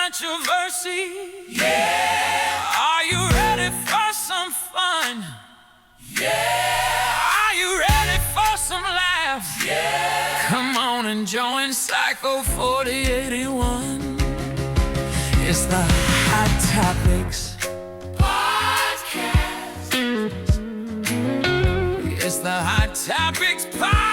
Controversy, yeah. Are you ready for some fun? Yeah. Are you ready for some laughs? Yeah. Come on and join Psycho 4081. It's the Hot Topix Podcast. It's the Hot Topix Podcast.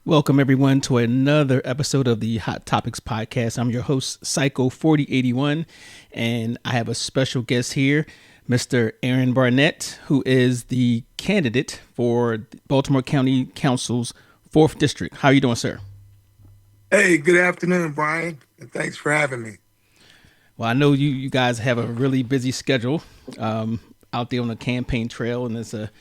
Welcome, everyone, to another episode of the Hot Topix Podcast. I'm your host, Psycho 4081, and I have a special guest here, Mr. Aaron Barnett, who is the candidate for Baltimore County Council's 4th District. How are you doing, sir? Hey, good afternoon, Brian, and thanks for having me. Well, I know you guys have a really busy schedule out there on the campaign trail, and it's a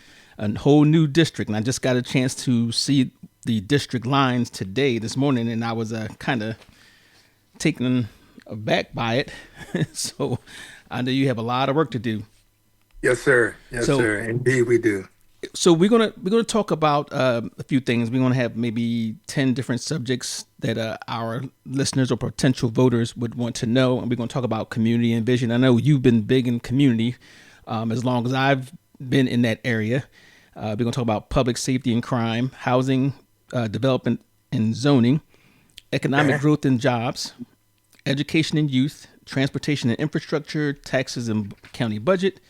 whole new district, and I just got a chance to see the district lines this morning, and I was kind of taken aback by it. So I know you have a lot of work to do. Yes, sir. Yes, sir. Indeed, we do. So we're gonna talk about a few things. We're gonna have maybe 10 different subjects that our listeners or potential voters would want to know, and we're gonna talk about community and vision. I know you've been big in community as long as I've been in that area. We're gonna talk about public safety and crime, housing, development and zoning, economic growth and jobs, education and youth, transportation and infrastructure, taxes and county budget,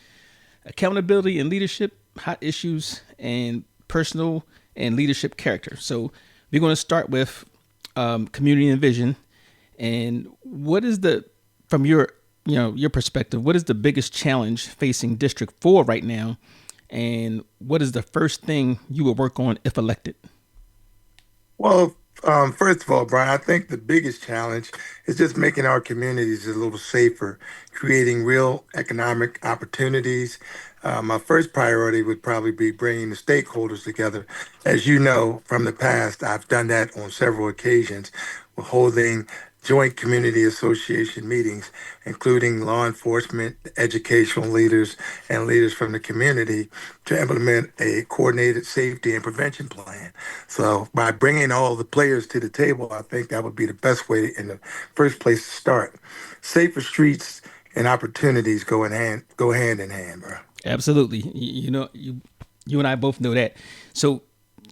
accountability and leadership, hot issues, and personal and leadership character. So we're going to start with community and vision. And what is from your perspective, what is the biggest challenge facing District 4 right now? And what is the first thing you will work on if elected? Well, first of all, Brian, I think the biggest challenge is just making our communities a little safer, creating real economic opportunities. My first priority would probably be bringing the stakeholders together. As you know from the past, I've done that on several occasions, holding joint community association meetings, including law enforcement, educational leaders, and leaders from the community to implement a coordinated safety and prevention plan. So by bringing all the players to the table, I think that would be the best way in the first place to start. Safer streets and opportunities go hand in hand, bro. Absolutely. You and I both know that. So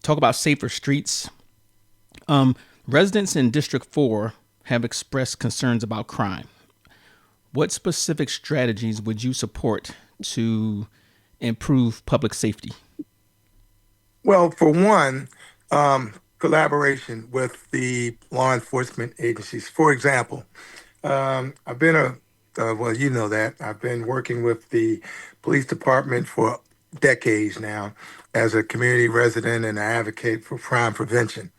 talk about safer streets. Residents in District 4 have expressed concerns about crime. What specific strategies would you support to improve public safety? Well, for one, collaboration with the law enforcement agencies. For example, I've been you know that. I've been working with the police department for decades now as a community resident and an advocate for crime prevention.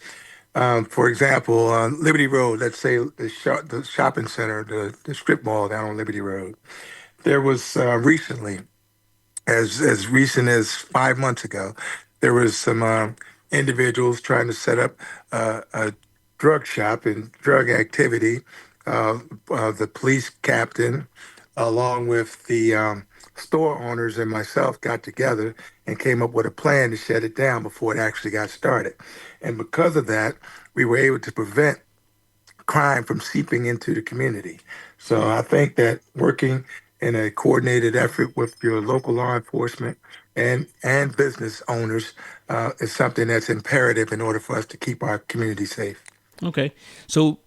For example, on Liberty Road, let's say the shopping center, the strip mall down on Liberty Road, there was recently, as recent as 5 months ago, there was some individuals trying to set up a drug shop and drug activity. The police captain, along with the store owners and myself, got together and came up with a plan to shut it down before it actually got started. And because of that, we were able to prevent crime from seeping into the community. So I think that working in a coordinated effort with your local law enforcement and business owners is something that's imperative in order for us to keep our community safe. Okay. So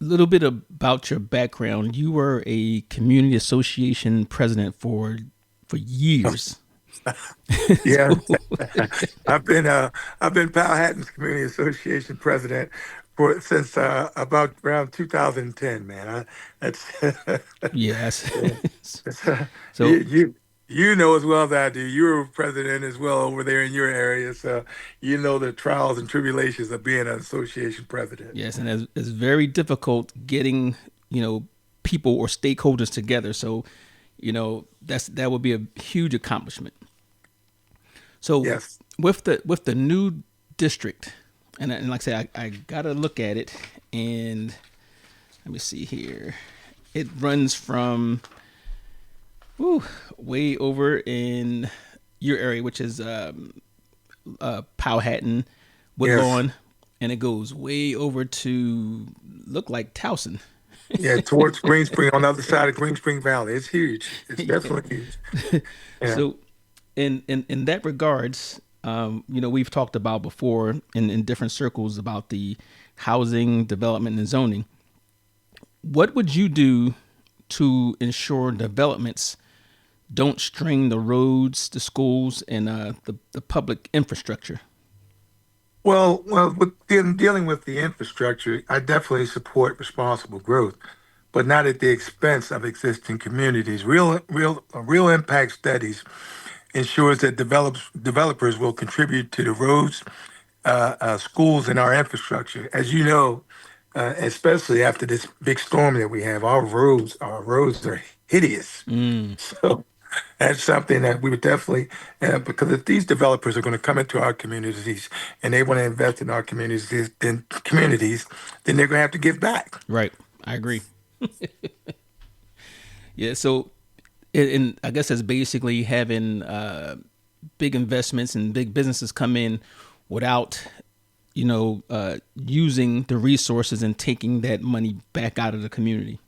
a little bit about your background. You were a community association president for years. Yeah, I've been Powhatan's Community Association president since about around 2010. Man, yes. So You know as well as I do. You're president as well over there in your area, so you know the trials and tribulations of being an association president. Yes, and it's very difficult getting people or stakeholders together. So that would be a huge accomplishment. So Yes. with the new district, and like I said, I gotta look at it, and let me see here. It runs from way over in your area, which is Powhatan, Yes. Woodlawn, and it goes way over to look like Towson. Yeah, towards Green Spring on the other side of Green Spring Valley. It's huge. It's Yeah. definitely huge. Yeah. So, in that regards, we've talked about before in different circles about the housing development and zoning. What would you do to ensure developments don't strain the roads, the schools, and the public infrastructure? Well, dealing with the infrastructure, I definitely support responsible growth, but not at the expense of existing communities. Real impact studies ensures that developers will contribute to the roads, schools, and our infrastructure. As you know, especially after this big storm that we have, our roads are hideous. Mm, So that's something that we would definitely, because if these developers are going to come into our communities and they want to invest in our communities, then they're going to have to give back. right, I agree. Yeah, so and I guess that's basically having big investments and big businesses come in without using the resources and taking that money back out of the community.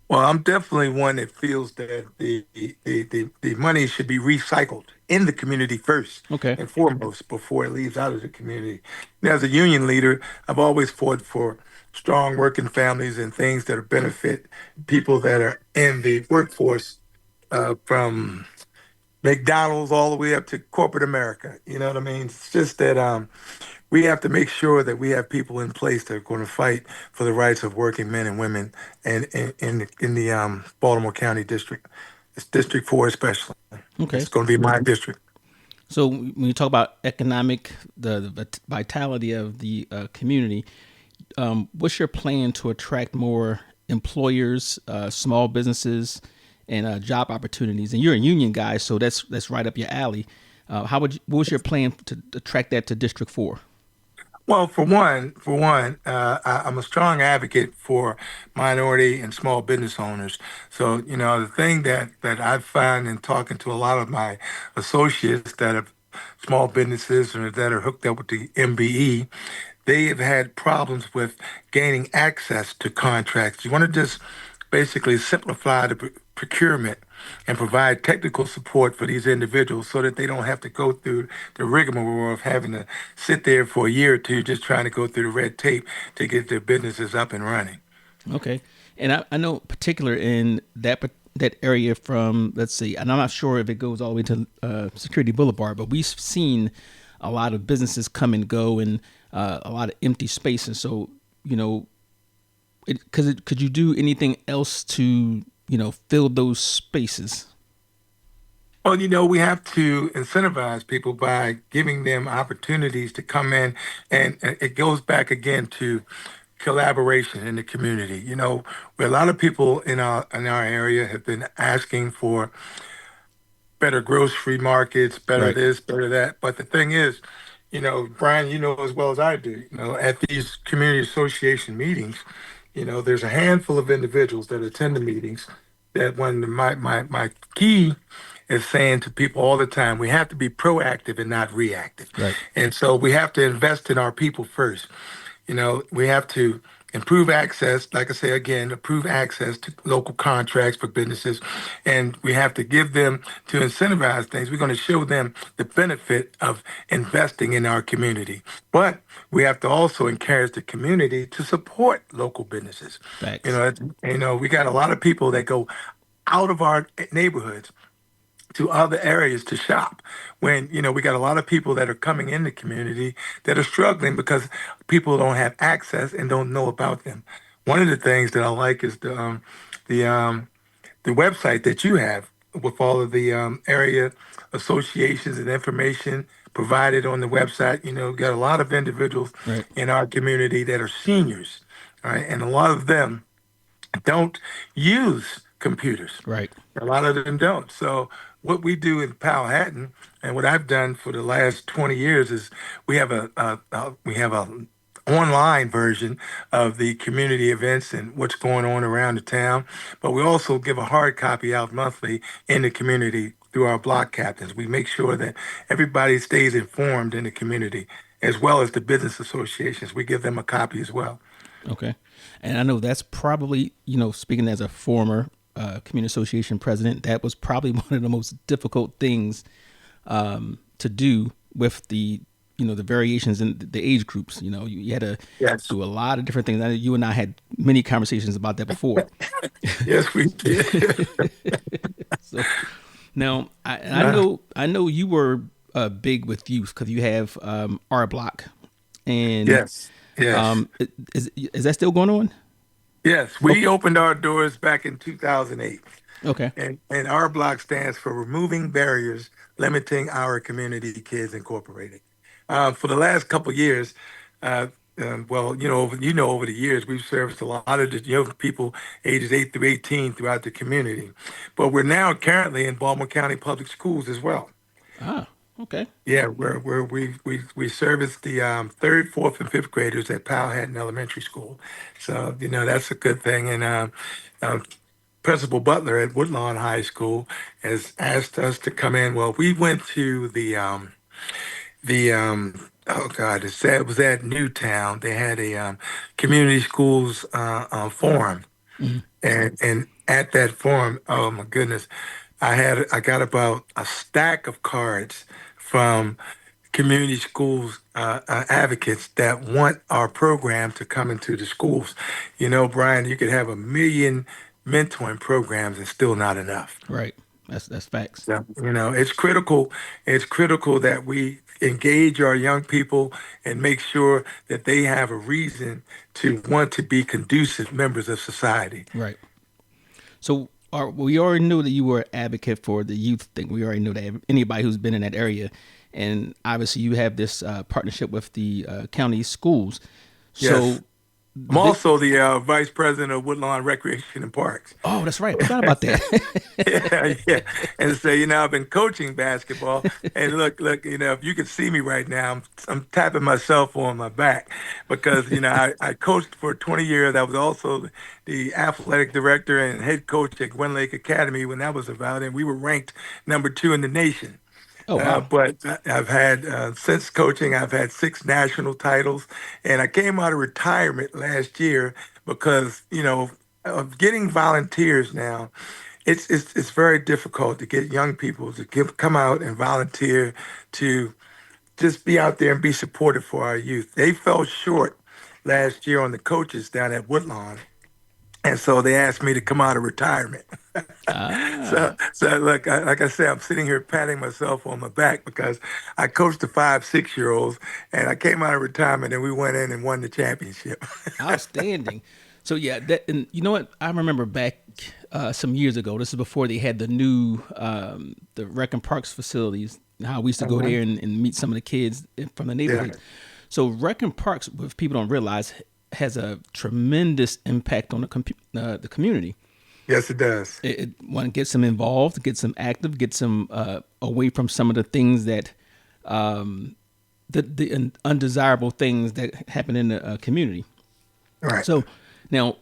Well, I'm definitely one that feels that the money should be recycled in the community first Okay. and foremost before it leaves out of the community. Now, as a union leader, I've always fought for strong working families and things that benefit people that are in the workforce, from McDonald's all the way up to corporate America. You know what I mean? It's just that we have to make sure that we have people in place that are going to fight for the rights of working men and women, and in the Baltimore County district. It's District 4 especially. Okay. It's going to be my district. So when you talk about economic, the vitality of the community, what's your plan to attract more employers, small businesses, and job opportunities? And you're a union guy, so that's right up your alley. What was your plan to attract that to District 4? Well, I'm a strong advocate for minority and small business owners. So, the thing that I find in talking to a lot of my associates that have small businesses or that are hooked up with the MBE, they have had problems with gaining access to contracts. You want to just basically simplify the procurement and provide technical support for these individuals so that they don't have to go through the rigmarole of having to sit there for a year or two just trying to go through the red tape to get their businesses up and running. Okay, and I know particular in that area from, let's see, and I'm not sure if it goes all the way to Security Boulevard, but we've seen a lot of businesses come and go, and a lot of empty spaces. So could you do anything else to fill those spaces? Well, we have to incentivize people by giving them opportunities to come in, and it goes back again to collaboration in the community. Where a lot of people in our area have been asking for better grocery markets, better Right. this, better that. But the thing is, Brian, you know as well as I do, at these community association meetings, there's a handful of individuals that attend the meetings that when my key is saying to people all the time, we have to be proactive and not reactive. Right. And so we have to invest in our people first. We have to improve access, like I say again, improve access to local contracts for businesses. And we have to give them to incentivize things. We're going to show them the benefit of investing in our community. But we have to also encourage the community to support local businesses. You Facts. know, we got a lot of people that go out of our neighborhoods to other areas to shop when we got a lot of people that are coming in the community that are struggling because people don't have access and don't know about them. One of the things that I like is the website that you have, with all of the area associations and information provided on the website. Got a lot of individuals Right. in our community that are seniors, all right, and a lot of them don't use computers. Right. A lot of them don't. So what we do in Powhatan, and what I've done for the last 20 years, is we have a online version of the community events and what's going on around the town. But we also give a hard copy out monthly in the community through our block captains. We make sure that everybody stays informed in the community, as well as the business associations. We give them a copy as well. Okay. And I know that's probably, speaking as a former community association president, that was probably one of the most difficult things to do with the variations in the age groups. You had to Yes. do a lot of different things. I know you and I had many conversations about that before. Yes, we did. So now I know you were big with youth because you have R Block, and Yes. Yes. is that still going on? Yes, we opened our doors back in 2008, Okay. and our block stands for Removing Barriers Limiting Our Community Kids Incorporated. For the last couple of years, uh, well, over the years, we've serviced a lot of the young people ages 8 through 18 throughout the community. But we're now currently in Baltimore County Public Schools as well. Ah. Okay. Yeah, we service the third, fourth, and fifth graders at Powhatan Elementary School, so that's a good thing. And uh, Principal Butler at Woodlawn High School has asked us to come in. Well, we went to the oh God, it was at Newtown. They had a community schools forum, Mhm. and at that forum, oh my goodness, I got about a stack of cards from community schools advocates that want our program to come into the schools. Brian, you could have a million mentoring programs and still not enough. Right. That's facts. Yeah. It's critical. It's critical that we engage our young people and make sure that they have a reason to want to be conducive members of society. Right. So we already knew that you were an advocate for the youth thing. We already knew that anybody who's been in that area, and obviously you have this partnership with the county schools. So, Yes. I'm also the vice president of Woodlawn Recreation and Parks. oh, that's right. I forgot about that. Yeah, yeah. And so, I've been coaching basketball. And look, if you could see me right now, I'm tapping myself on my back because, I coached for 20 years. I was also the athletic director and head coach at Gwen Lake Academy when that was about, and we were ranked number 2 in the nation. Oh, wow. But I've had, since coaching, I've had 6 national titles. And I came out of retirement last year because, of getting volunteers now, it's very difficult to get young people to come out and volunteer to just be out there and be supportive for our youth. They fell short last year on the coaches down at Woodlawn. And so they asked me to come out of retirement. Ah. So look, like I said, I'm sitting here patting myself on my back because I coached the 5, 6 year olds, and I came out of retirement, and we went in and won the championship. Outstanding. So yeah, that, and you know what? I remember back some years ago. This is before they had the new the rec and parks facilities. How we used to go Mhm. there and meet some of the kids from the Yeah. neighborhood. So rec and parks, if people don't realize, has a tremendous impact on the community. Yes, it does. It one gets them involved, gets them active, gets them away from some of the things that the undesirable things that happen in the community. All right. So now,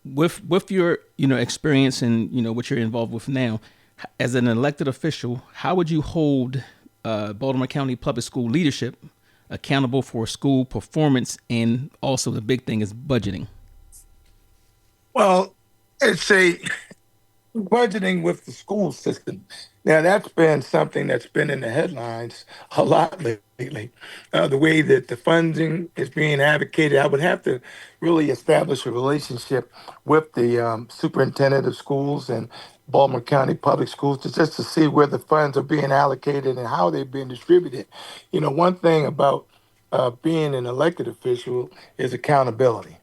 with your experience and what you're involved with now, as an elected official, how would you hold Baltimore County Public School leadership accountable for school performance, and also the big thing is budgeting? Well, it's a budgeting with the school system. Now, that's been something that's been in the headlines a lot lately. The way that the funding is being advocated, I would have to really establish a relationship with the superintendent of schools and Baltimore County Public Schools just to see where the funds are being allocated and how they're being distributed. One thing about being an elected official is accountability.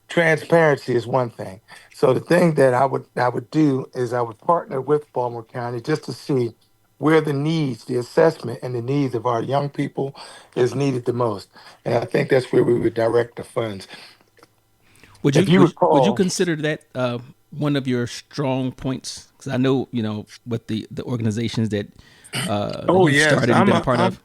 transparency is one thing. So the thing that I would do is I would partner with Baltimore County just to see where the needs, the assessment and the needs of our young people is needed the most. And I think that's where we would direct the funds. Would If you you would you recall, consider that one of your strong points? Because I know with the organizations that oh you've yes, started and been a part of.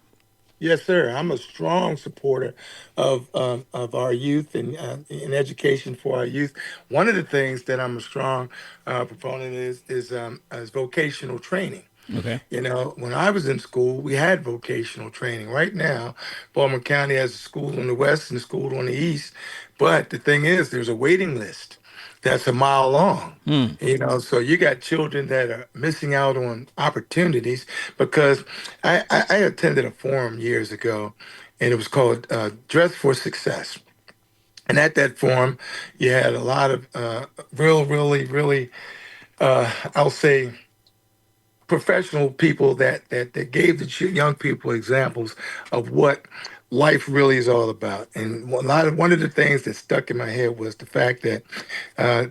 yes, sir. I'm a strong supporter of our youth and in education for our youth. One of the things that I'm a strong proponent is vocational training. Okay. You know, when I was in school, we had vocational training. Right now, Baltimore County has a school on the west and a school on the east. But the thing is, there's a waiting list that's a mile long. Hmm. You know, so you got children that are missing out on opportunities because I attended a forum years ago, and it was called Dress for Success. And at that forum, you had a lot of really, I'll say, professional people that gave the young people examples of what life really is all about. And one of the things that stuck in my head was the fact that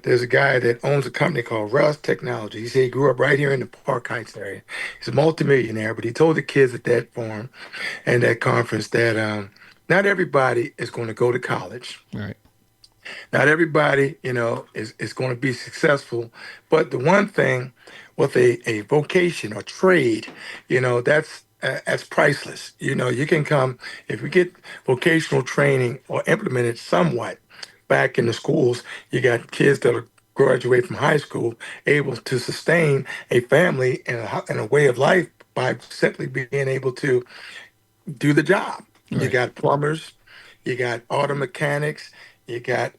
there's a guy that owns a company called Russ Technology. He said he grew up right here in the Park Heights area. He's a multimillionaire, but he told the kids at that forum and that conference that not everybody is going to go to college. All right. Not everybody, is going to be successful. But the one thing with a vocation or trade, that's priceless. You know, you can come if we get vocational training or implement it somewhat back in the schools. You got kids that are graduate from high school able to sustain a family and a way of life by simply being able to do the job. All You right. got plumbers, you got auto mechanics, you got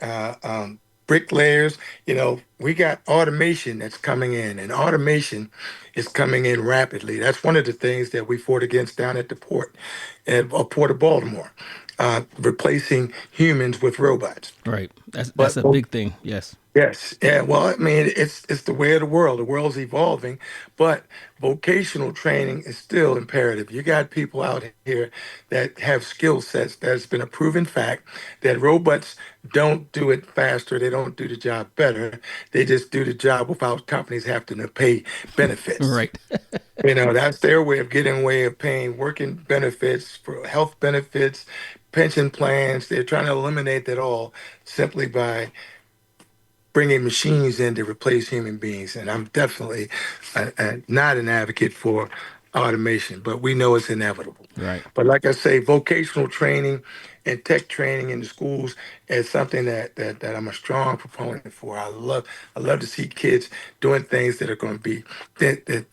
bricklayers. You know, we got automation that's coming in, and automation is coming in rapidly. That's one of the things that we fought against down at the port, at Port of Baltimore, replacing humans with robots. All right. That's But a big thing. Yes. yes, yeah. Well, I mean, it's the way of the world. The world's evolving, but vocational training is still imperative. You got people out here that have skill sets that's been a proven fact that robots don't do it faster. They don't do the job better. They just do the job without companies having to pay benefits. Right. You know, that's their way of getting away of paying working benefits for health benefits, pension plans. They're trying to eliminate that all simply by bringing machines in to replace human beings. And I'm definitely not an advocate for automation, but we know it's inevitable. Right. But like I say, vocational training and tech training in the schools is something that I'm a strong proponent for. I love to see kids doing things that are going to be that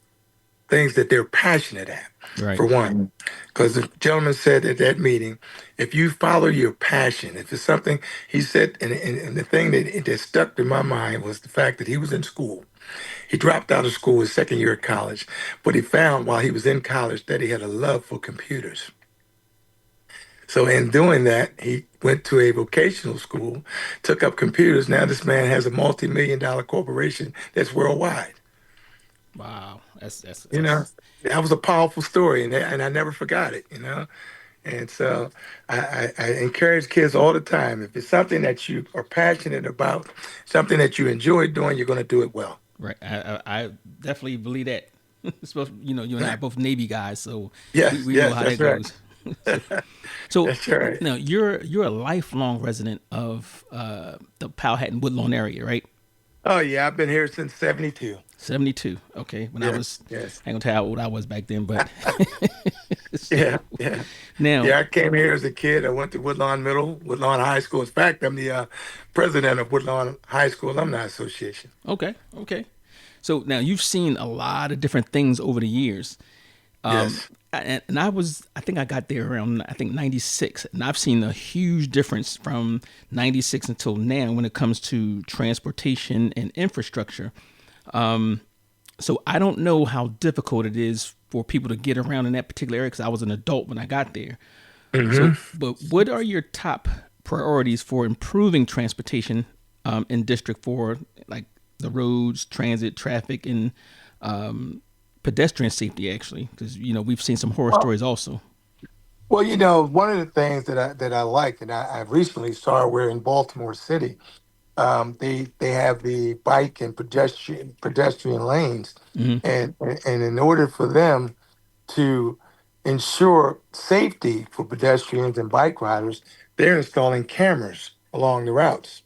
things that they're passionate at, Right. for one. Because the gentleman said at that meeting, if you follow your passion, if it's something, he said, and the thing that stuck to my mind was the fact that he was in school. He dropped out of school his second year of college, but he found while he was in college that he had a love for computers. So in doing that, he went to a vocational school, took up computers. Now this man has a multi-million-dollar corporation that's worldwide. Wow. That's You know, that's that was a powerful story, and I never forgot it. And so I encourage kids all the time. If it's something that you are passionate about, something that you enjoy doing, you're going to do it well. right. I definitely believe that. Especially, you and I are both Navy guys, so Yes, we know yes, how that's that right. goes. So That's right. now you're a lifelong resident of the Powhatan Woodlawn area, right? Oh yeah, I've been here since '72. 72. Okay. When I Yes, was, yes. I ain't gonna tell how old I was back then, but so Yeah, yeah. now, Yeah, I came here as a kid. I went to Woodlawn Middle, Woodlawn High School. In fact, I'm the president of Woodlawn High School Alumni Association. okay, okay. So now you've seen a lot of different things over the years. Um, Yes. and I think I got there around, I think 96. And I've seen a huge difference from 96 until now when it comes to transportation and infrastructure. So I don't know how difficult it is for people to get around in that particular area because I was an adult when I got there. So, but what are your top priorities for improving transportation in District 4, like the roads, transit, traffic, and pedestrian safety, actually? Because, we've seen some horror Well, stories also. well, one of the things that I liked, and I recently saw we're in Baltimore City. they have the bike and pedestrian lanes, Hmm. and in order for them to ensure safety for pedestrians and bike riders, they're installing cameras along the routes.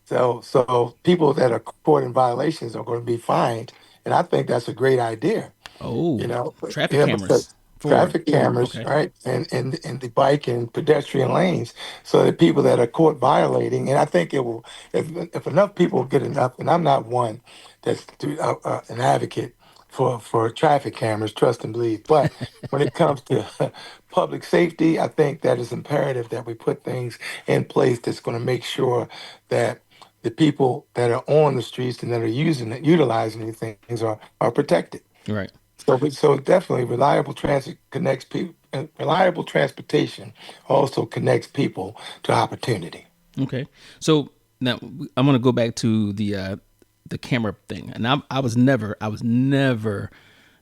So people that are caught in violations are going to be fined, and I think that's a great idea. Oh, You know, traffic yeah, because cameras for traffic cameras, okay. right, and the bike and pedestrian lanes, so that people that are caught violating, and I think it will, if enough people get enough, and I'm not one an advocate for traffic cameras, trust and believe, but when it comes to public safety, I think that is imperative that we put things in place that's going to make sure that the people that are on the streets and that are utilizing these things are protected. Right. So definitely, reliable transit connects people. Reliable transportation also connects people to opportunity. Okay. So now I'm going to go back to the camera thing, and I was never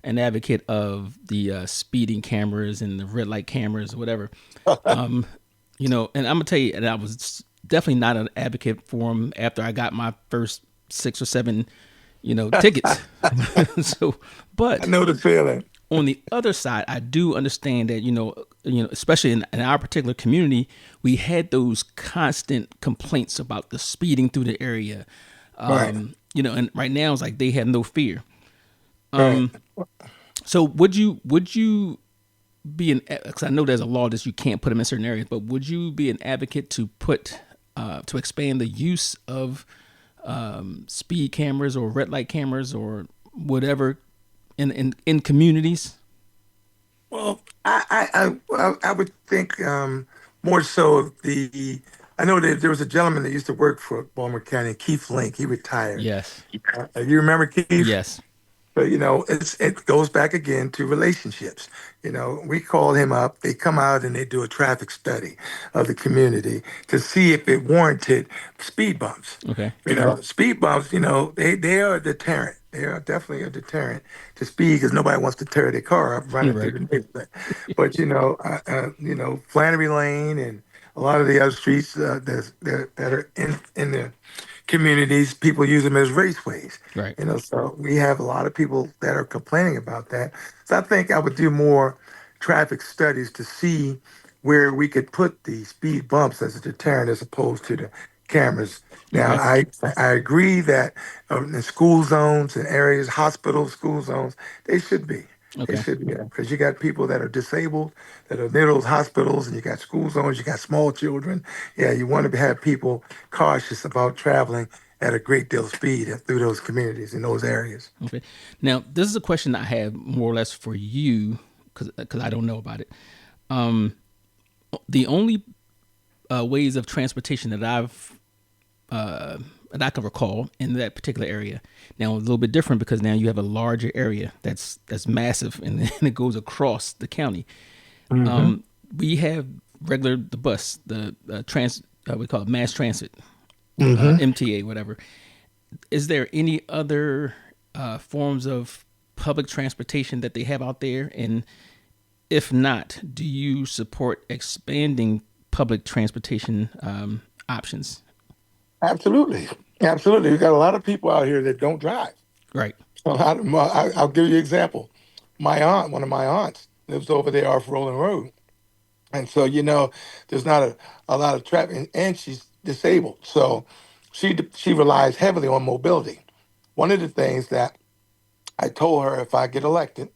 an advocate of the speeding cameras and the red light cameras or whatever. And I'm gonna tell you, and I was definitely not an advocate for them after I got my first 6 or 7, tickets. So, I but know the feeling. on the other side, I do understand that especially in our particular community, we had those constant complaints about the speeding through the area. Right, And right now it's like they have no fear. right. So would you be an, because I know there's a law that you can't put them in certain areas, but would you be an advocate to put to expand the use of speed cameras or red light cameras or whatever in communities? Well, I would think more so of the. I know that there was a gentleman that used to work for Baltimore County, Keith Link. He retired. Yes. You remember Keith? Yes. But it goes back again to relationships. We call him up. They come out and they do a traffic study of the community to see if it warranted speed bumps. Okay. Speed bumps. They are a deterrent. They are definitely a deterrent to speed because nobody wants to tear their car up running through Right. the neighborhood. But Flannery Lane and a lot of the other streets that are in the communities, people use them as raceways. Right. So we have a lot of people that are complaining about that. So I think I would do more traffic studies to see where we could put the speed bumps as a deterrent as opposed to the cameras. Now, Okay. I agree that in school zones and areas, hospitals, school zones, they should be. They Okay. should be because you got people that are disabled that are near those hospitals, and you got school zones, you got small children. Yeah, you want to have people cautious about traveling at a great deal of speed through those communities in those areas. Okay. Now, this is a question I have more or less for you because I don't know about it. Um, the only ways of transportation that I can recall in that particular area. Now, a little bit different because now you have a larger area that's massive and, and it goes across the county. Hmm. We have the bus, the we call it mass transit, Hmm. MTA, whatever. Is there any other forms of public transportation that they have out there? And if not, do you support expanding public transportation options? Absolutely. Absolutely. We got a lot of people out here that don't drive. Right. I'll give you an example. One of my aunts, lives over there off Rolling Road. And so, there's not a lot of traffic, and she's disabled. So she relies heavily on mobility. One of the things that I told her if I get elected,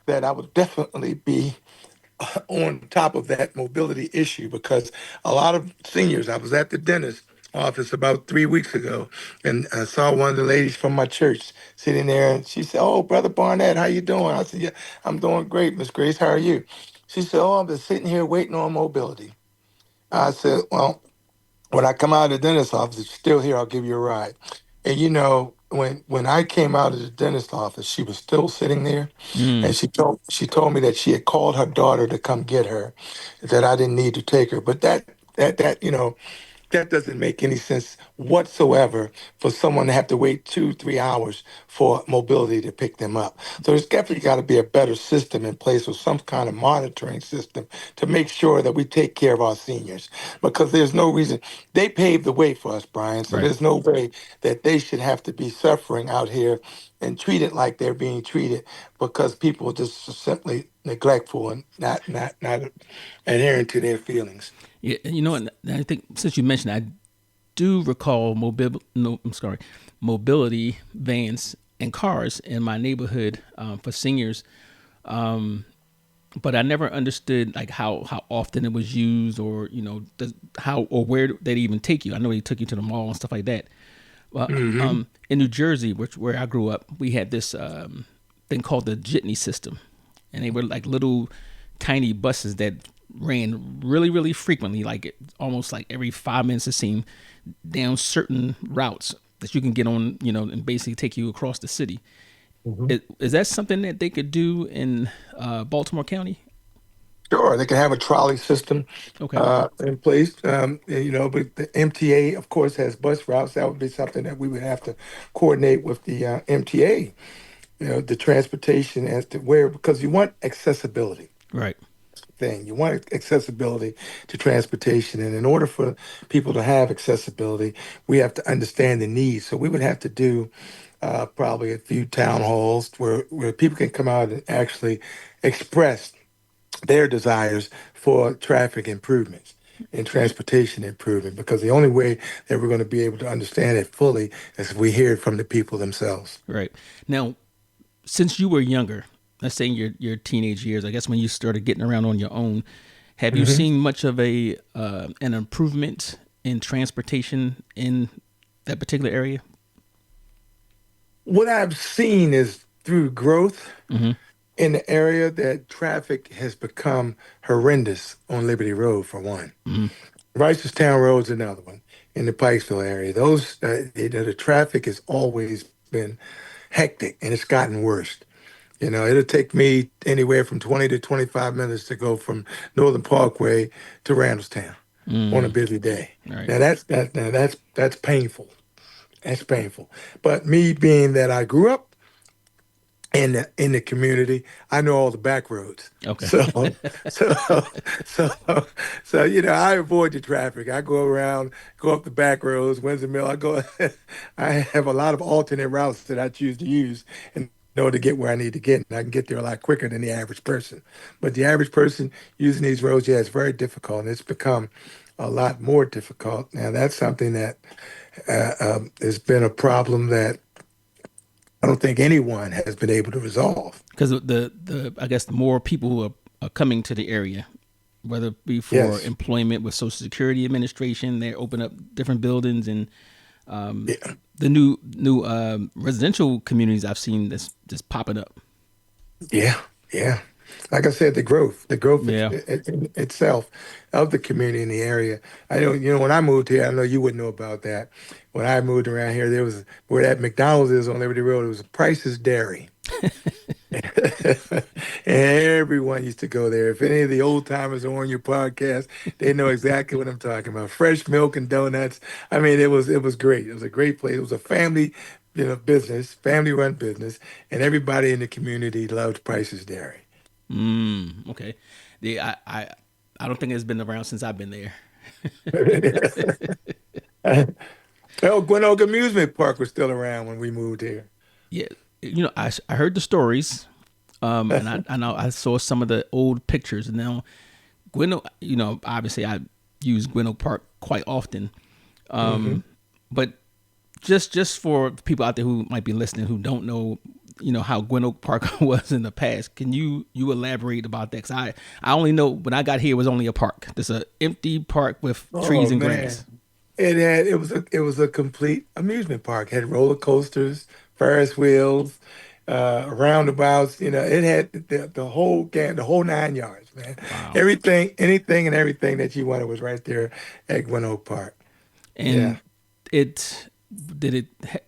that I would definitely be on top of that mobility issue because a lot of seniors, I was at the dentist office about 3 weeks ago and I saw one of the ladies from my church sitting there and she said, "Oh, Brother Barnett, how you doing?" I said, "Yeah, I'm doing great, Miss Grace. How are you?" She said, "Oh, I'm just sitting here waiting on mobility." I said, "Well, when I come out of the dentist office, if you're still here, I'll give you a ride." And when I came out of the dentist office, she was still sitting there, Mm, and she told me that she had called her daughter to come get her, that I didn't need to take her. But that That doesn't make any sense whatsoever for someone to have to wait 2, 3 hours for mobility to pick them up. So there's definitely got to be a better system in place with some kind of monitoring system to make sure that we take care of our seniors because there's no reason they paved the way for us, Brian. So Right. there's no way that they should have to be suffering out here and treated like they're being treated because people are just simply neglectful and not adhering to their feelings. Yeah, and I think since you mentioned, I do recall no, I'm sorry, mobility vans and cars in my neighborhood for seniors, but I never understood like how often it was used, or how or where they even take you. I know they took you to the mall and stuff like that. Well, Hmm. in New Jersey, where I grew up, we had this thing called the jitney system, and they were like little tiny buses that ran really, really frequently, like almost like every 5 minutes it seemed, down certain routes that you can get on, and basically take you across the city. Is that something that they could do in Baltimore County? Sure, they can have a trolley system Okay. in place. But the MTA, of course, has bus routes. That would be something that we would have to coordinate with the MTA. The transportation as to where, because you want accessibility. Right. Thing you want accessibility to transportation, and in order for people to have accessibility, we have to understand the needs. So we would have to do probably a few town halls where people can come out and actually express their desires for traffic improvements and transportation improvement, because the only way that we're going to be able to understand it fully is if we hear it from the people themselves. Right. Now, since you were younger, let's say in your teenage years, I guess when you started getting around on your own, have you Hmm. seen much of a an improvement in transportation in that particular area? What I've seen is through growth Mm-hmm. in the area that traffic has become horrendous on Liberty Road, for one. Mm-hmm. Ricerstown Road's another one in the Pikesville area. The traffic has always been hectic, and it's gotten worse. It'll take me anywhere from 20 to 25 minutes to go from Northern Parkway to Randallstown on a Mm, busy day. right. Now that's painful. That's painful. But me being that I grew up in the community, I know all the back roads. Okay. So so so I avoid the traffic. I go around, go up the back roads, Windsor Mill. I have a lot of alternate routes that I choose to use in order to get where I need to get. And I can get there a lot quicker than the average person. But the average person using these roads, yeah, it's very difficult, and it's become a lot more difficult. Now that's something that has been a problem that I don't think anyone has been able to resolve. Because the I guess the more people who are coming to the area, whether it be for Yes. employment with Social Security Administration, they open up different buildings, and Yeah. the new residential communities I've seen that's just popping up. Yeah. Yeah. Like I said, the growth Yeah. itself of the community in the area. I know, when I moved here, I know you wouldn't know about that. When I moved around here, there was where that McDonald's is on Liberty Road. It was Price's Dairy. And everyone used to go there. If any of the old timers are on your podcast, they know exactly what I'm talking about. Fresh milk and donuts. I mean, it was great. It was a great place. It was a family, business, family run business, and everybody in the community loved Price's Dairy. Okay. I don't think it's been around since I've been there. Well, Gwen Oak Amusement Park was still around when we moved here. Yeah. I heard the stories, and I know I saw some of the old pictures, and now Gweno, obviously I use Gweno Park quite often, Hmm. but just for people out there who might be listening who don't know, how Gweno Park was in the past, can you elaborate about that? Because I only know when I got here it was only a park. There's an empty park with trees Oh and grass. man. It was a complete amusement park. It had roller coasters, Ferris wheels, roundabouts. It had the whole 9 yards, man. Wow. Everything, anything, and everything that you wanted was right there at Gwen Oak Park. Yeah. And it did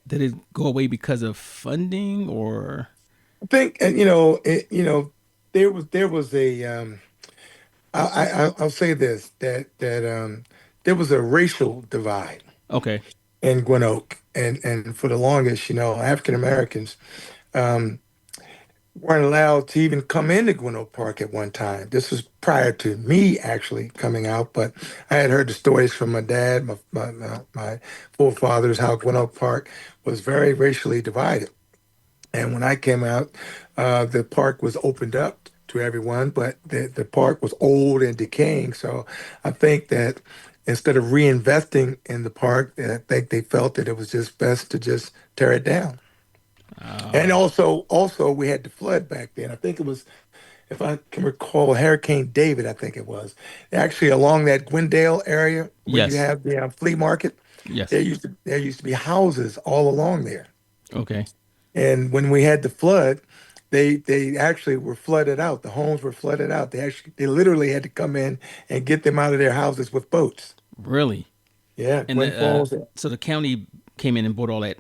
it go away because of funding or I think, there was a I'll say this, that there was a racial divide Okay. in Gwen Oak, and for the longest, African Americans um, weren't allowed to even come into Gwen Oak Park at one time. This was prior to me actually coming out, but I had heard the stories from my dad, my forefathers, how Gwen Oak Park was very racially divided. And when I came out, the park was opened up to everyone, but the park was old and decaying. So I think that instead of reinvesting in the park, I think they felt that it was just best to just tear it down. And also we had the flood back then. I think it was, if I can recall, Hurricane David, I think it was. Actually, along that Glendale area where you Yes. have the flea market, Yes. there used to be houses all along there. Okay. And when we had the flood, they actually were flooded out. The homes were flooded out. They literally had to come in and get them out of their houses with boats. Really? Yeah, And Gwen Falls. so the county came in and bought all that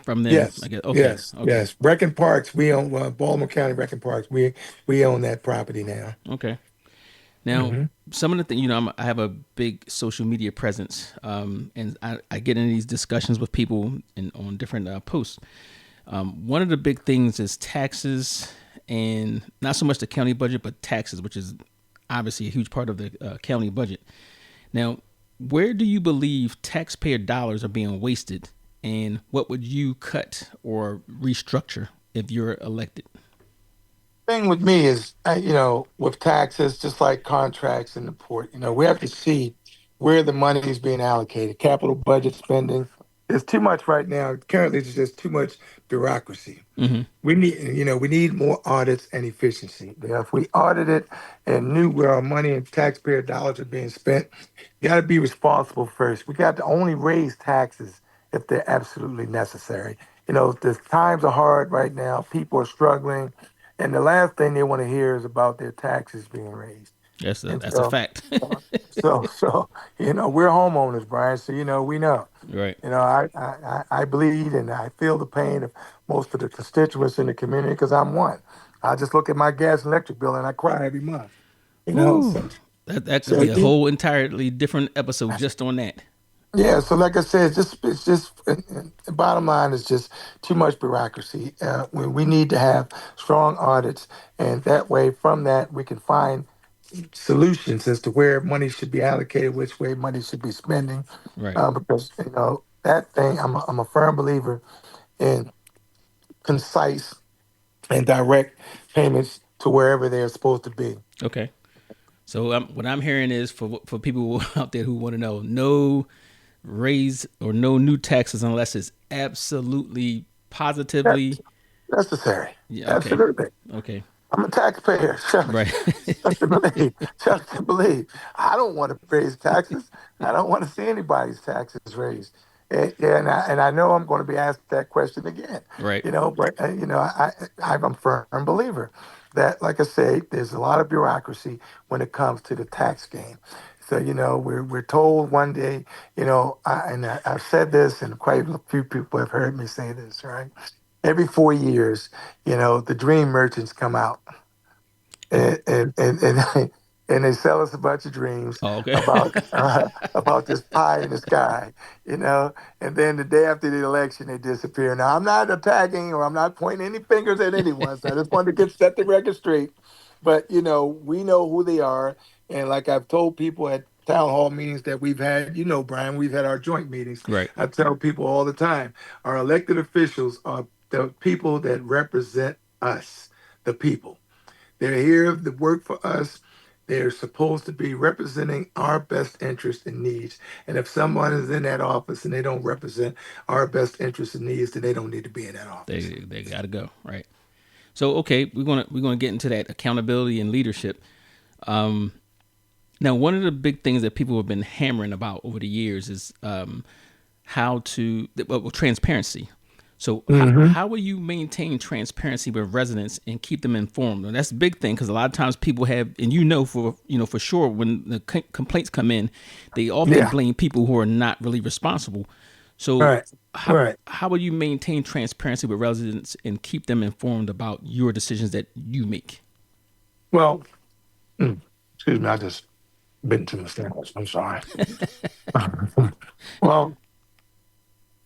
from them, I Yes, guess. Okay. yes, Okay. yes. Brecken Parks, we own Baltimore County Brecken Parks. We own that property now. Okay. Now, Hmm. some of the things, I have a big social media presence, and I get in these discussions with people on different posts. One of the big things is taxes, and not so much the county budget, but taxes, which is obviously a huge part of the county budget. Now, where do you believe taxpayer dollars are being wasted, and what would you cut or restructure if you're elected? Thing with me is, with taxes, just like contracts in the port, we have to see where the money is being allocated. Capital budget spending. There's too much right now. Currently, there's just too much bureaucracy. Hmm. We need more audits and efficiency. If we audited and knew where our money and taxpayer dollars are being spent, you got to be responsible first. We got to only raise taxes if they're absolutely necessary. The times are hard right now. People are struggling, and the last thing they want to hear is about their taxes being raised. And That's a so, fact. we're homeowners, Brian. So we know. Right. I bleed and I feel the pain of most of the constituents in the community because I'm one. I just look at my gas and electric bill and I cry every month. You know, Woo. so, That could so be a whole entirely different episode just on that. yeah. So like I said, it's just the bottom line is just too much bureaucracy. We need to have strong audits, and that way, from that, we can find solutions as to where money should be allocated, which way money should be spending. Right. Because that thing, I'm a firm believer in concise and direct payments to wherever they're supposed to be. Okay. So what I'm hearing is for people out there who want to know, no raise or no new taxes unless it's absolutely That's positively. necessary. Yeah. Okay. Absolutely. Okay. I'm a taxpayer. Right. Trust and believe. Trust and believe. I don't want to raise taxes. I don't want to see anybody's taxes raised. And I know I'm going to be asked that question again. Right. But I'm a firm believer that, like I say, there's a lot of bureaucracy when it comes to the tax game. So we're told one day, I've said this, and quite a few people have heard me say this, right? Every 4 years, the dream merchants come out and and they sell us a bunch of dreams Oh, okay. about this pie in the sky, and then the day after the election they disappear. Now I'm not attacking or I'm not pointing any fingers at anyone, so I just wanted to set the record straight. But we know who they are, and like I've told people at town hall meetings that we've had, Brian, we've had our joint meetings. Right. I tell people all the time, our elected officials are the people that represent us, the people. They're here to work for us. They're supposed to be representing our best interests and needs. And if someone is in that office and they don't represent our best interests and needs, then they don't need to be in that office. They got to go. Right. So okay, we're gonna get into that accountability and leadership. Now, one of the big things that people have been hammering about over the years is transparency. So how will you maintain transparency with residents and keep them informed? And that's a big thing because a lot of times people have, and for sure, when the complaints come in, they often blame people who are not really responsible. So Right. how will you maintain transparency with residents and keep them informed about your decisions that you make? Well, excuse me, I just Bitten to my sandwich. I'm sorry. Well,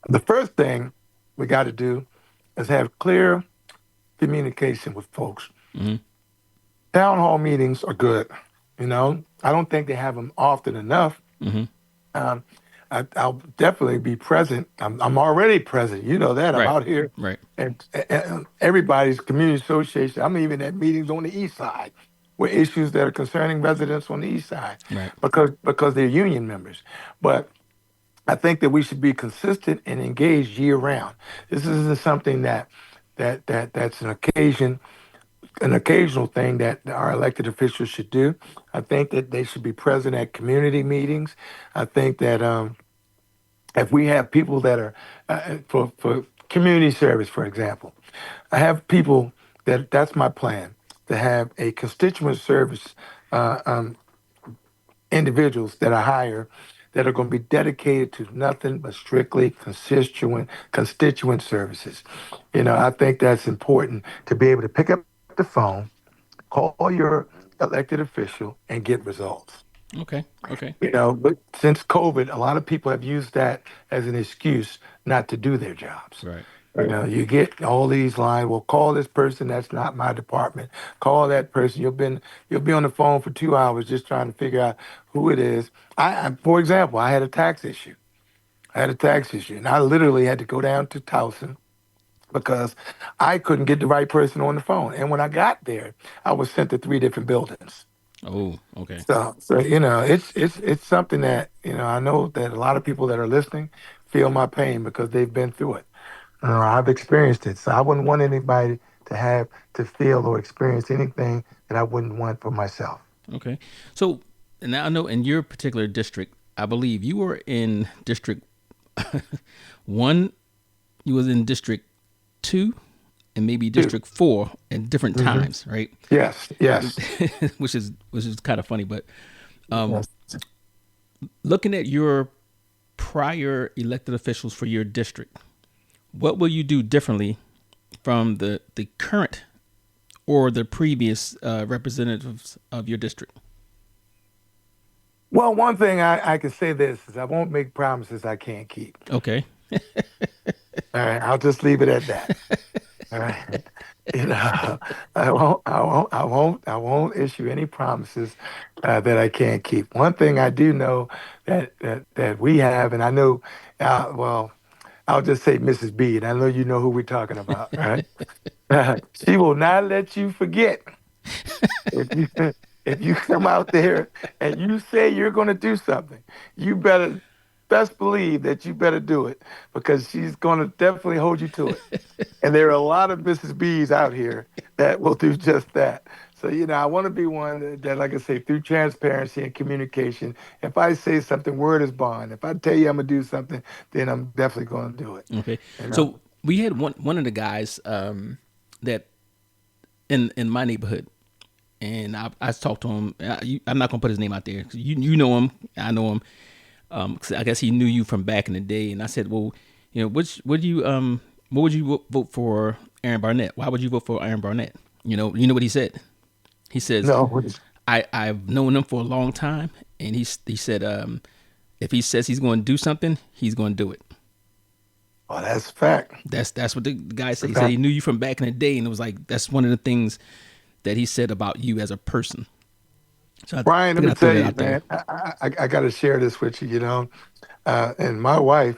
the first thing we got to do is have clear communication with folks. Hmm. Town hall meetings are good. I don't think they have them often enough. Hmm. Um, I'll definitely be present. I'm already present. You know that. I'm Right. out here Right. and everybody's community association. I'm even at meetings on the east side with issues that are concerning residents on the east side Right. because they're union members. But I think that we should be consistent and engaged year round. This isn't something that's an occasional thing that our elected officials should do. I think that they should be present at community meetings. I think that if we have people that are for community service, for example, I have people that's my plan to have a constituent service uh, um, individuals that I hire that are going to be dedicated to nothing but strictly constituent services. I think that's important to be able to pick up the phone, call your elected official, and get results. Okay. Okay. But since COVID, a lot of people have used that as an excuse not to do their jobs. Right. You get all these lines. Well, call this person. That's not my department. Call that person. You'll be on the phone for 2 hours just trying to figure out who it is. For example, I had a tax issue. And I literally had to go down to Towson because I couldn't get the right person on the phone. And when I got there, I was sent to 3 different buildings. Oh. Okay. So it's something that I know that a lot of people that are listening feel my pain because they've been through it. I've experienced it, so I wouldn't want anybody to feel or experience anything that I wouldn't want for myself. Okay. So now I know in your particular district, I believe you were in District 1, you was in District 2, and maybe Dude. District 4 at different times, right? Yes. which is kind of funny, but Yes. looking at your prior elected officials for your district, what will you do differently from the current or the previous representatives of your district? Well, one thing I can say this is I won't make promises I can't keep. Okay. All right, I'll just leave it at that. All right. I won't issue any promises that I can't keep. One thing I do know that we have, and I know, well, I'll just say Mrs. B, and I know you know who we're talking about, right? She will not let you forget. If you if you come out there and you say you're going to do something, you better best believe that you better do it because she's going to definitely hold you to it. And there are a lot of Mrs. B's out here that will do just that. So, I want to be one that, like I say, through transparency and communication, if I say something, word is bond. If I tell you I'm going to do something, then I'm definitely going to do it. Okay. So we had one of the guys that in my neighborhood, and I talked to him. I'm not gonna put his name out there. You know him. I know him. 'Cause I guess he knew you from back in the day. And I said, well, what would you vote for Aaron Barnett? Why would you vote for Aaron Barnett? You know what he said? He says, No. I've known him for a long time, and he said, if he says he's going to do something, he's going to do it. Well, that's a fact. That's what the guy said. He said he knew you from back in the day, and it was like that's one of the things that he said about you as a person. So Brian, let me tell you, man, I got to share this with you, and my wife,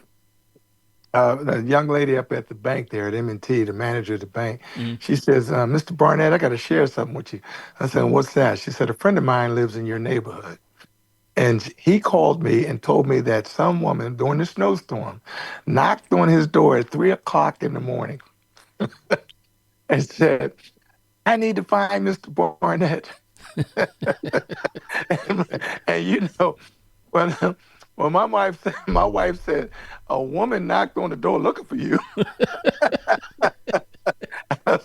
the young lady up at the bank there at M&T, the manager of the bank, she says, Mr. Barnett, I got to share something with you. I said, what's that? She said, a friend of mine lives in your neighborhood. And he called me and told me that some woman during the snowstorm knocked on his door at 3 o'clock in the morning and said, I need to find Mr. Barnett. and when my wife said, a woman knocked on the door looking for you.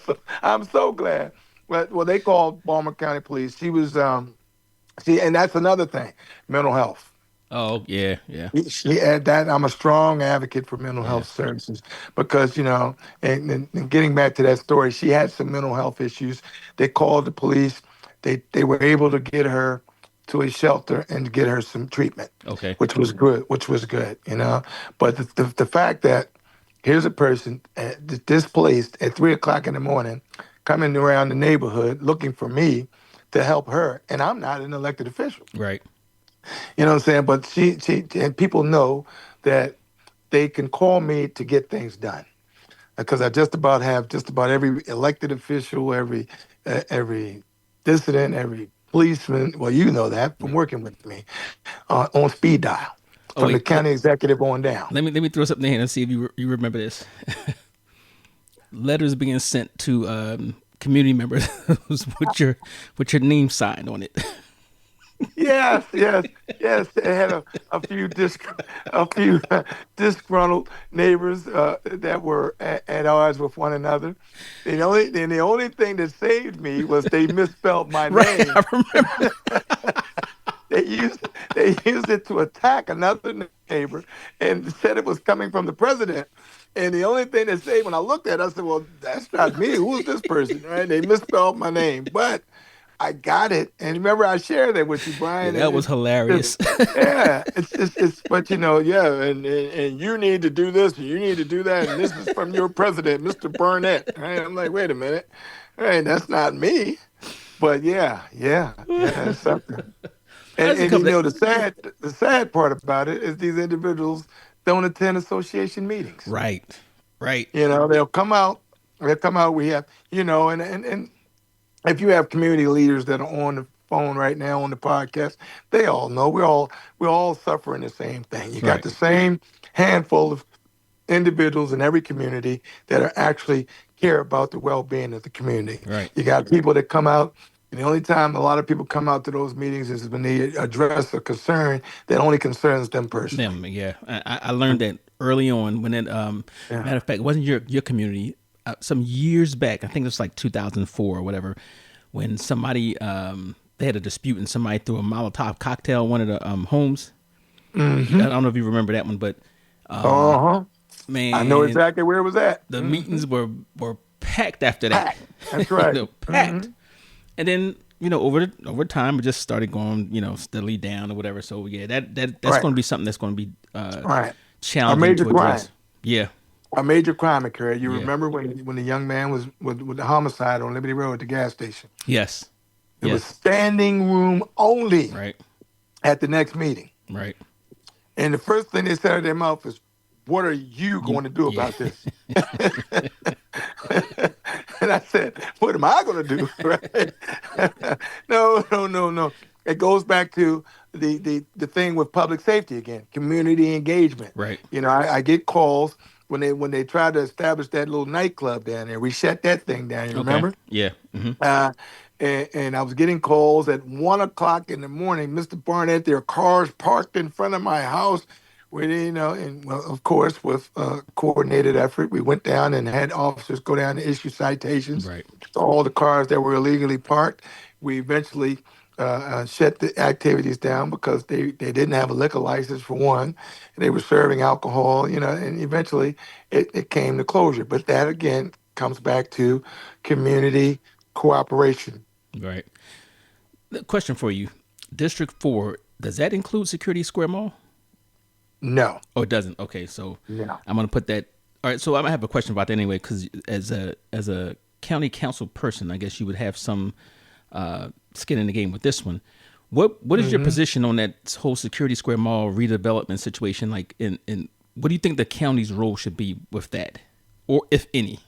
So, I'm so glad. Well, they called Baltimore County Police. She was, and that's another thing, mental health. Oh yeah. She had that. I'm a strong advocate for mental health services because, and getting back to that story, she had some mental health issues. They called the police. They were able to get her to a shelter and get her some treatment, Okay. which was good. But the fact that here's a person displaced at 3 o'clock in the morning, coming around the neighborhood looking for me to help her, and I'm not an elected official. Right. You know what I'm saying? But she and people know that they can call me to get things done because I have just about every elected official, every dissident, every policeman. Well, you know that from working with me on speed dial Oh, from the wait. county executive on down. Let me throw something in and see if you remember this. Letters being sent to community members with your name signed on it. Yes. They had a few disgruntled neighbors that were at odds with one another. The only thing that saved me was they misspelled my Right. name. I remember. They used it to attack another neighbor and said it was coming from the president. And the only thing that saved when I looked at it, I said, "Well, that's not me. Who is this person?" Right? They misspelled my name, but I got it. And remember, I shared that with you, Yeah, Brian. that was hilarious. Yeah, but and you need to do this, and you need to do that, and this is from your president, Mr. Barnett. Right? I'm like, wait a minute, hey, that's not me. But yeah, it's something. And the sad part about it is these individuals don't attend association meetings. Right. They'll come out. We have, and if you have community leaders that are on the phone right now on the podcast, they all know we're all suffering the same thing. You got Right. the same handful of individuals in every community that are actually care about the well-being of the community. Right. You got people that come out, and the only time a lot of people come out to those meetings is when they address a concern that only concerns them personally. Them, yeah. I learned that early on when it matter of fact, it wasn't your community. Some years back, I think it was like 2004 or whatever, when somebody they had a dispute and somebody threw a Molotov cocktail at one of the homes. Mm-hmm. I don't know if you remember that one, but man, I know exactly where it was at. the meetings were packed after that. Packed. That's right. Packed. Mm-hmm. And then over time it just started going steadily down or whatever. So yeah, that's Right. going to be something that's going to be Right. challenging A major to address. crime. Yeah. A major crime occurred. You Yeah. remember when the young man was with the homicide on Liberty Road at the gas station? Yes. It was standing room only Right. at the next meeting. Right. And the first thing they said out of their mouth is, "What are you going to do about this?" And I said, "What am I going to do?" Right? No. It goes back to the thing with public safety again, community engagement. Right. I get calls when they tried to establish that little nightclub down there. We shut that thing down. You remember? Yeah. Mm-hmm. And I was getting calls at 1 o'clock in the morning. Mr. Barnett, there are cars parked in front of my house. And well, of course, with coordinated effort, we went down and had officers go down and issue citations Right. to all the cars that were illegally parked. We eventually shut the activities down because they didn't have a liquor license for one. And they were serving alcohol, and eventually it came to closure. But that, again, comes back to community cooperation. Right. The question for you, District 4, does that include Security Square Mall? No. Oh, it doesn't. Okay, so No. I'm going to put that. All right, so I'm going to have a question about that anyway, because as a county council person, I guess you would have some skin in the game with this one. What is your position on that whole Security Square Mall redevelopment situation? Like, in what do you think the county's role should be with that, or if any?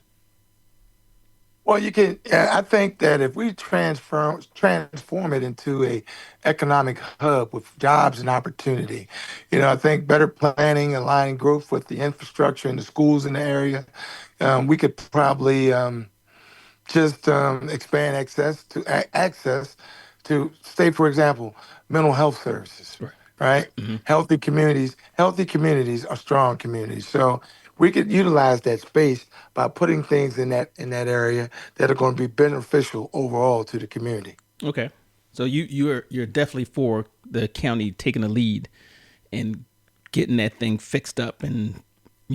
Well, I think that if we transform it into a economic hub with jobs and opportunity, I think better planning, aligning growth with the infrastructure and the schools in the area, we could probably just expand access to, say, for example, mental health services. Right? Mm-hmm. Healthy communities are strong communities. So we could utilize that space by putting things in that area that are going to be beneficial overall to the community. Okay, so you're definitely for the county taking the lead and getting that thing fixed up and.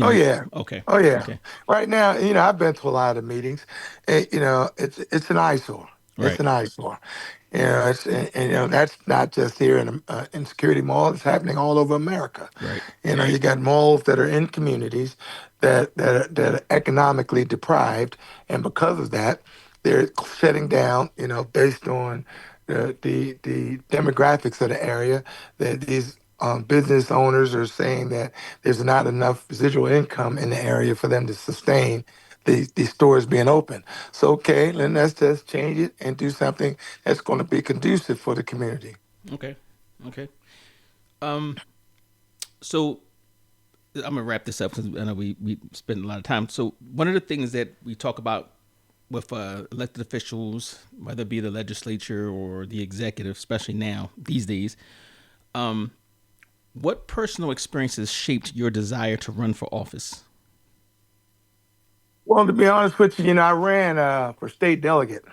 Oh yeah. Okay. Oh yeah. Okay. Right now, I've been to a lot of meetings. It's an eyesore. Right. It's an eyesore. That's not just here in Security Mall. It's happening all over America. Right. You got malls that are in communities that are economically deprived, and because of that, they're shutting down. Based on the demographics of the area, that these business owners are saying that there's not enough residual income in the area for them to sustain these stores being open. So, okay, then let's just change it and do something that's going to be conducive for the community. Okay. Okay. Um. So I'm gonna wrap this up because I know we spend a lot of time. So one of the things that we talk about with elected officials, whether it be the legislature or the executive, especially now these days, what personal experiences shaped your desire to run for office? Well, to be honest with you, I ran for state delegate,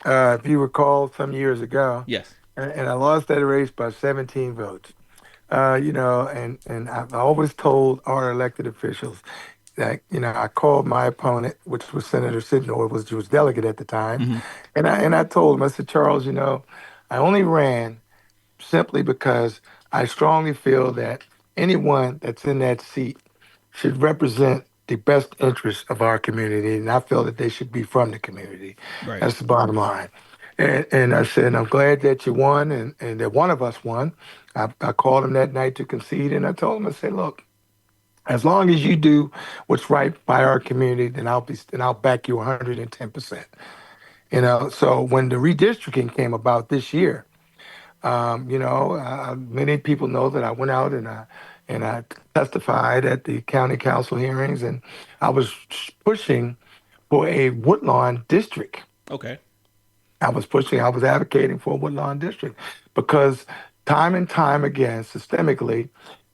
if you recall, some years ago, Yes. and I lost that race by 17 votes. And I've always told our elected officials that, I called my opponent, which was Senator Sidnor, was delegate at the time, Mm-hmm. and I told him, I said, Charles, I only ran simply because I strongly feel that anyone that's in that seat should represent the best interests of our community, and I feel that they should be from the community. Right. That's the bottom line. And I said, I'm glad that you won and that one of us won. I called him that night to concede, and I told him, I said, look, as long as you do what's right by our community, then I'll back you 110%. So when the redistricting came about this year, many people know that I went out and I testified at the county council hearings, and I was pushing for a Woodlawn district. Okay. I was advocating for a Woodlawn district because time and time again, systemically,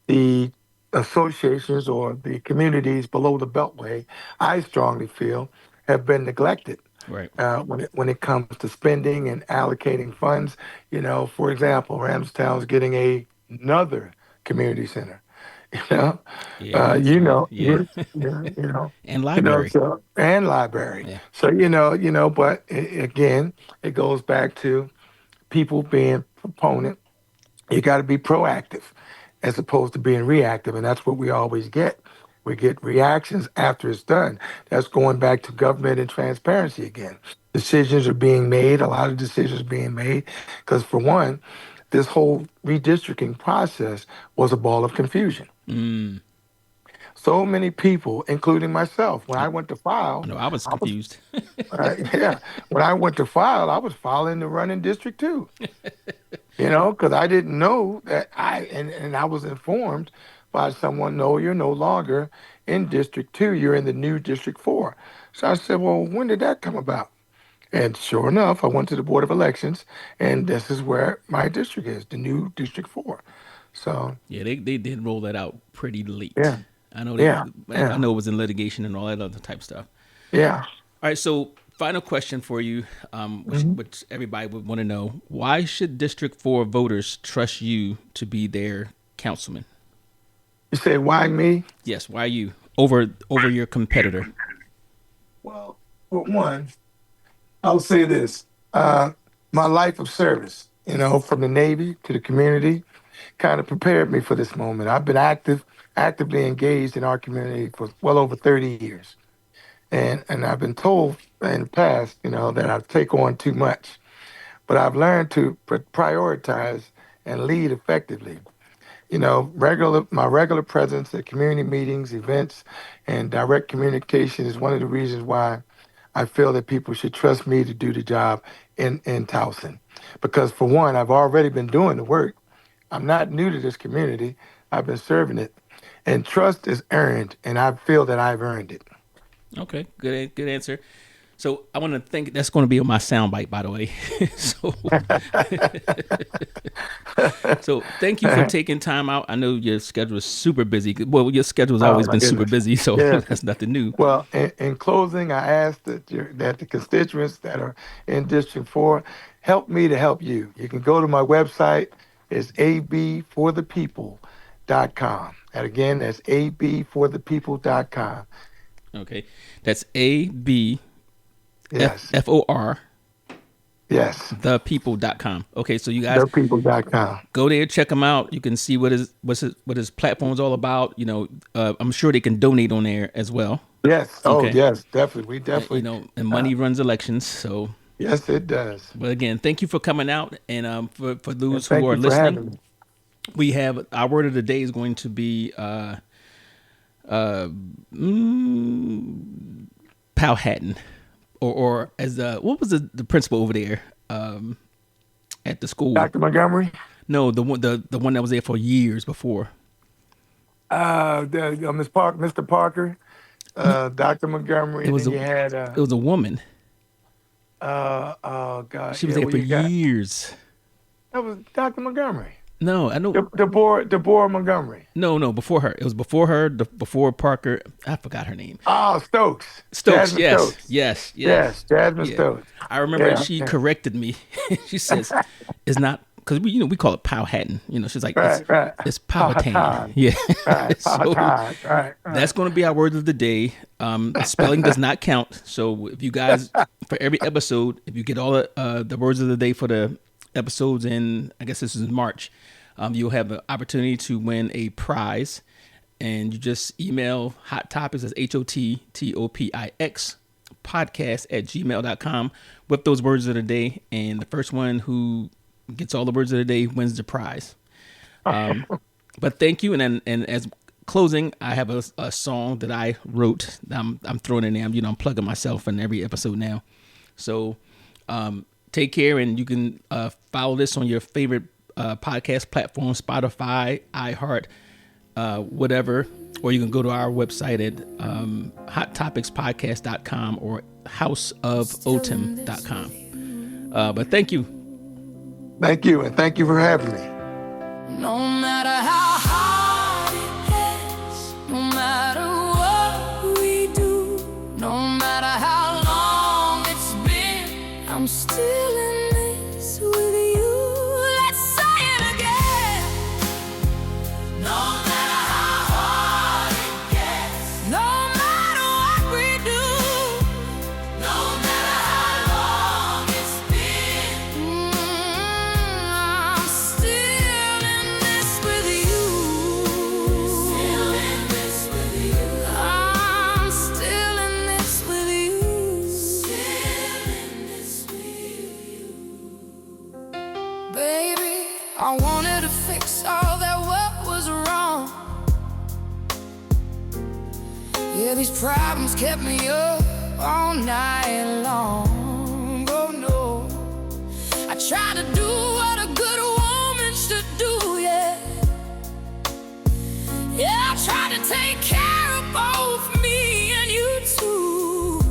the associations or the communities below the Beltway, I strongly feel, have been neglected Right. when it comes to spending and allocating funds. For example, Ramstown's getting another community center. You know, Yeah. That's you right. know, Yeah. you, you you know, And library. and library. Yeah. So but again, it goes back to people being proponent. You got to be proactive as opposed to being reactive, and that's what we always get. We get reactions after it's done. That's going back to government and transparency again. Decisions are being made, a lot of decisions are being made, because for one, this whole redistricting process was a ball of confusion. Mm. So many people, including myself, when I went to I file, know I was I was, confused. yeah, when I went to file, I was filing to run in District 2. Because I didn't know that and I was informed by someone, no, you're no longer in District 2, you're in the new District 4. So I said, well, when did that come about? And sure enough, I went to the Board of Elections, and this is where my district is, the new District 4. So, Yeah, they did roll that out pretty late. yeah, I know yeah, I yeah, know it was in litigation and all that other type stuff. yeah. All right, so final question for you, Mhm. which everybody would want to know: why should District 4 voters trust you to be their councilman? You say, why me? Yes, why you over your competitor? Well, for one, I'll say this. My life of service, from the Navy to the community, kind of prepared me for this moment. I've been actively engaged in our community for well over 30 years. And I've been told in the past, that I take on too much. But I've learned to prioritize and lead effectively. My regular presence at community meetings, events, and direct communication is one of the reasons why I feel that people should trust me to do the job in Towson. Because for one, I've already been doing the work. I'm not new to this community. I've been serving it. And trust is earned, and I feel that I've earned it. Okay, good answer. So I want to thank. That's going to be on my soundbite, by the way. so so thank you for taking time out. I know your schedule is super busy. Well, your schedule has Oh always my been super goodness. busy, so Yeah. that's nothing new. Well, in closing, I ask that the constituents that are in District 4 help me to help you. You can go to my website. It's abforthepeople.com. And again, that's abforthepeople.com. Okay, that's A B Yes. F O R Yes. Thepeople.com. Okay, so you guys Thepeople.com. go there, check him out. You can see what his platform's all about. I'm sure they can donate on there as well. Yes. Oh, Okay. yes, definitely. We definitely. And money runs elections. So, Yes, it does. but again, thank you for coming out. And for And those thank who are you for having listening, me. we have our word of the day is going to be Powhatan, or as what was the principal over there at the school? Dr. Montgomery, No, the one that was there for years before. Mr. Parker, Dr. Montgomery, It and was then you had it was a woman. oh God, She was yeah, there well, for you got years. that was Dr. Montgomery, No, I know. Deborah Montgomery. No, before her. It was before her. Before Parker. I forgot her name. Oh, Stokes. Stokes. Jasmine Yes, Stokes. yes, Yes, Jasmine yeah. Stokes. I remember Yeah, she yeah. corrected me. She says, "It's not." Because we call it Powhatan. She's like, Right. it's Powhatan. Powhatan. Yeah. Right. So Right. that's going to be our word of the day. Spelling does not count. So if you guys, for every episode, if you get all the words of the day for the episodes in, I guess this is March, you'll have an opportunity to win a prize. And you just email Hot Topix, that's HOTTOPIX podcast@gmail.com with those words of the day. And the first one who gets all the words of the day wins the prize. But thank you. And as closing, I have a song that I wrote. I'm throwing in there. I'm plugging myself in every episode now. So take care, and you can follow this on your favorite podcast platform, Spotify, iHeart, whatever, or you can go to our website at hottopixpodcast.com or houseofotem.com. But thank you. Thank you, and thank you for having me. No matter how hard it gets, no matter what we do, no matter how long it's been, I'm still in this with you. Let's say it again. No matter how hard it gets, no matter what we do, no matter how long it's been, I'm still in this with you. Still in this with you. I'm still in this with you. Still in this with you. Baby, I wanted to fix all that what was wrong. Yeah, these problems kept me up all night long. Oh no, I tried to do what a good woman should do, yeah. Yeah, I tried to take care of both me and you too.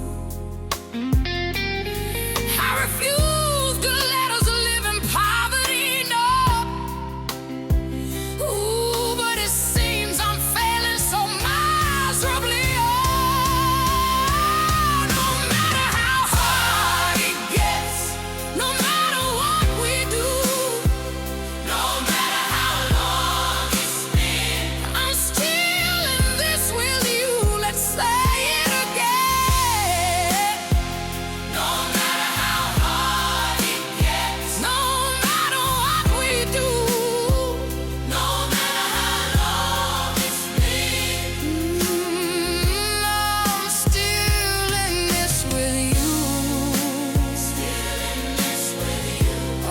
I refused to let us live in poverty, no. Ooh, but it seems I'm failing so miserably. Oh, no matter how hard it gets, no matter what we do, no matter how long it's been, I'm still in this with you. Let's say it again. No matter how hard it gets, no matter what we do, no matter how long it's been, I'm still in this with you. Still in this with you. Oh,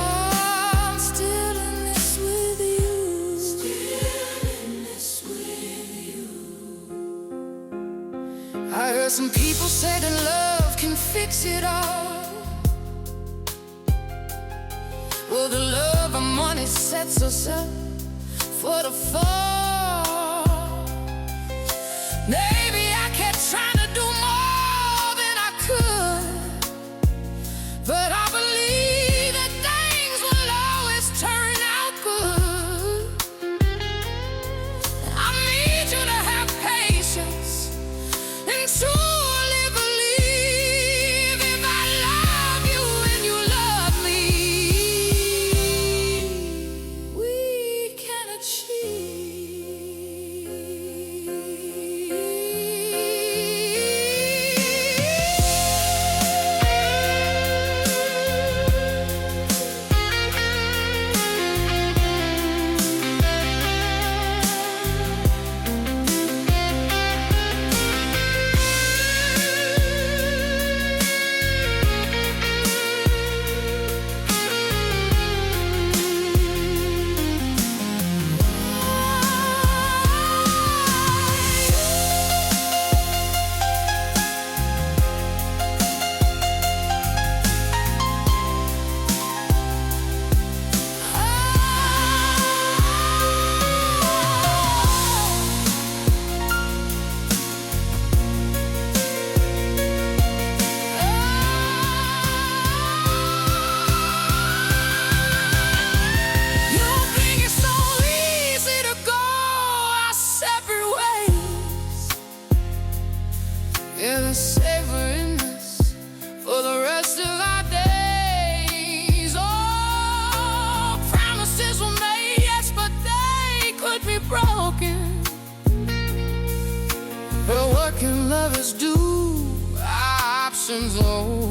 I'm still in this with you. Still in this with you. I heard some people say that love can fix it all. Well, the love and money sets us up for the fall. Maybe I kept trying to do more than I could, but I believe that things will always turn out good. I need you to have patience and truly believe if I love you and you love me, we can achieve others do. Our options open.